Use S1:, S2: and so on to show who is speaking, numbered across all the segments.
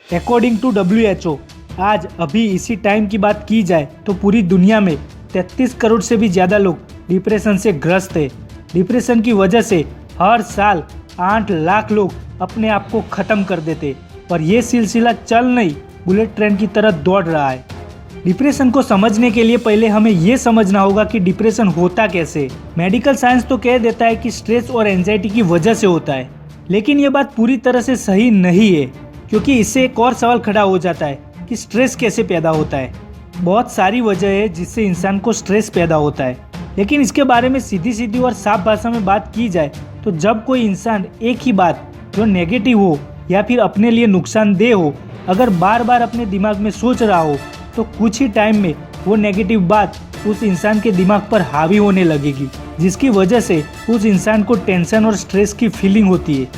S1: According to WHO आज अभी इसी टाइम की बात की जाए तो पूरी दुनिया में 33 करोड़ से भी ज़्यादा लोग डिप्रेशन से ग्रस्त है। डिप्रेशन की वजह से हर साल 8 लाख लोग अपने आप को ख़त्म कर देते और ये सिलसिला चल नहीं बुलेट ट्रेन की तरह दौड़ रहा है। डिप्रेशन को समझने के लिए पहले हमें ये समझना होगा कि डिप्रेशन होता कैसे। मेडिकल साइंस तो कह देता है कि स्ट्रेस और एंजाइटी की वजह से होता है, लेकिन ये बात पूरी तरह से सही नहीं है, क्योंकि इससे एक और सवाल खड़ा हो जाता है कि स्ट्रेस कैसे पैदा होता है। बहुत सारी वजह है जिससे इंसान को स्ट्रेस पैदा होता है, लेकिन इसके बारे में सीधी सीधी और साफ भाषा में बात की जाए तो जब कोई इंसान एक ही बात जो नेगेटिव हो या फिर अपने लिए नुकसानदेह हो अगर बार बार अपने दिमाग में सोच रहा हो तो कुछ ही टाइम में वो नेगेटिव बात उस इंसान के दिमाग पर हावी होने लगेगी, जिसकी वजह से उस इंसान को टेंशन और स्ट्रेस की फीलिंग होती है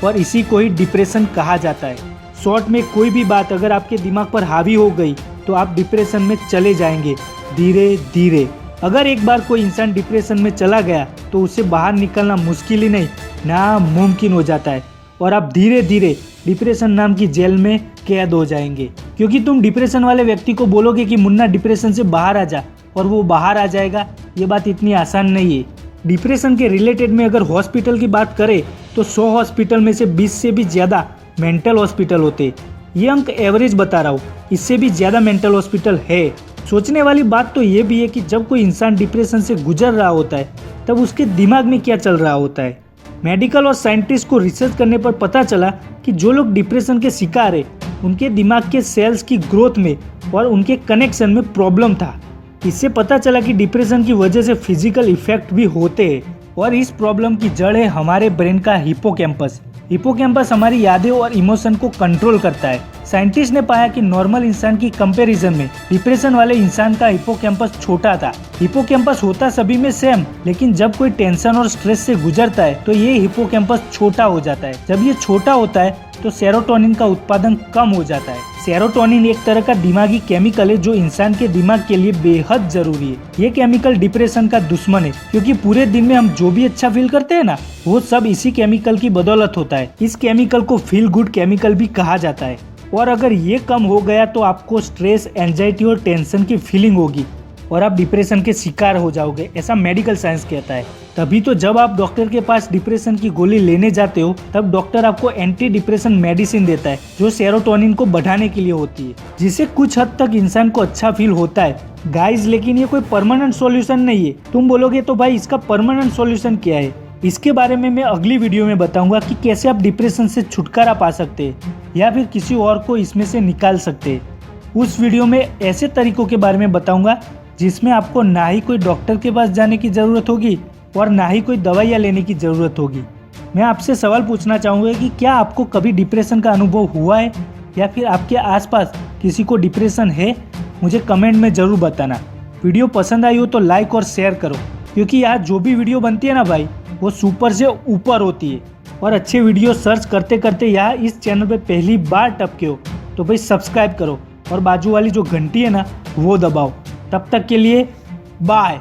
S1: और इसी को ही डिप्रेशन कहा जाता है। शॉर्ट में कोई भी बात अगर आपके दिमाग पर हावी हो गई तो आप डिप्रेशन में चले जाएंगे धीरे धीरे। अगर एक बार कोई इंसान डिप्रेशन में चला गया तो उससे बाहर निकलना मुश्किल ही नहीं नामुमकिन हो जाता है और आप धीरे धीरे डिप्रेशन नाम की जेल में कैद हो जाएंगे, क्योंकि तुम डिप्रेशन वाले व्यक्ति को बोलोगे कि मुन्ना डिप्रेशन से बाहर आ जा और वो बाहर आ जाएगा, ये बात इतनी आसान नहीं है। डिप्रेशन के रिलेटेड में अगर हॉस्पिटल की बात करें तो 100 हॉस्पिटल में से 20 से भी ज़्यादा मेंटल हॉस्पिटल होते। ये अंक एवरेज बता रहा हूँ, इससे भी ज़्यादा मेंटल हॉस्पिटल है। सोचने वाली बात तो ये भी है कि जब कोई इंसान डिप्रेशन से गुजर रहा होता है तब उसके दिमाग में क्या चल रहा होता है। मेडिकल और साइंटिस्ट को रिसर्च करने पर पता चला कि जो लोग डिप्रेशन के शिकार है उनके दिमाग के सेल्स की ग्रोथ में और उनके कनेक्शन में प्रॉब्लम था। इससे पता चला कि डिप्रेशन की वजह से फिजिकल इफेक्ट भी होते हैं और इस प्रॉब्लम की जड़ है हमारे ब्रेन का हिपोकैम्पस। हिपोकैम्पस हमारी यादें और इमोशन को कंट्रोल करता है। साइंटिस्ट ने पाया कि नॉर्मल इंसान की कंपैरिजन में डिप्रेशन वाले इंसान का हिपोकैम्पस छोटा था। हिपोकैम्पस होता सभी में सेम, लेकिन जब कोई टेंशन और स्ट्रेस से गुजरता है तो ये हिपोकैम्पस छोटा हो जाता है। जब ये छोटा होता है तो सेरोटोनिन का उत्पादन कम हो जाता है। सेरोटोनिन एक तरह का दिमागी केमिकल है जो इंसान के दिमाग के लिए बेहद जरूरी है। ये केमिकल डिप्रेशन का दुश्मन है, क्योंकि पूरे दिन में हम जो भी अच्छा फील करते हैं ना, वो सब इसी केमिकल की बदौलत होता है। इस केमिकल को फील गुड केमिकल भी कहा जाता है और अगर ये कम हो गया तो आपको स्ट्रेस, एंजाइटी और टेंशन की फीलिंग होगी और आप डिप्रेशन के शिकार हो जाओगे, ऐसा मेडिकल साइंस कहता है। तभी तो जब आप डॉक्टर के पास डिप्रेशन की गोली लेने जाते हो तब डॉक्टर आपको एंटी डिप्रेशन मेडिसिन देता है जो सेरोटोनिन को बढ़ाने के लिए होती है, जिससे कुछ हद तक इंसान को अच्छा फील होता है गाइज। लेकिन ये कोई परमानेंट सॉल्यूशन नहीं है। तुम बोलोगे तो भाई इसका परमानेंट सॉल्यूशन क्या है? इसके बारे में मैं अगली वीडियो में बताऊंगा कि कैसे आप डिप्रेशन से छुटकारा पा सकते हैं या फिर किसी और को इसमें से निकाल सकते हैं। उस वीडियो में ऐसे तरीकों के बारे में बताऊंगा जिसमें आपको ना ही कोई डॉक्टर के पास जाने की ज़रूरत होगी और ना ही कोई दवाइयाँ लेने की ज़रूरत होगी। मैं आपसे सवाल पूछना चाहूँगा कि क्या आपको कभी डिप्रेशन का अनुभव हुआ है या फिर आपके आसपास किसी को डिप्रेशन है? मुझे कमेंट में ज़रूर बताना। वीडियो पसंद आई हो तो लाइक और शेयर करो, क्योंकि यहाँ जो भी वीडियो बनती है ना भाई, वो सुपर से ऊपर होती है। और अच्छे वीडियो सर्च करते करते यहाँ इस चैनल पे पहली बार टपके हो तो भाई सब्सक्राइब करो और बाजू वाली जो घंटी है ना वो दबाओ। तब तक के लिए बाय।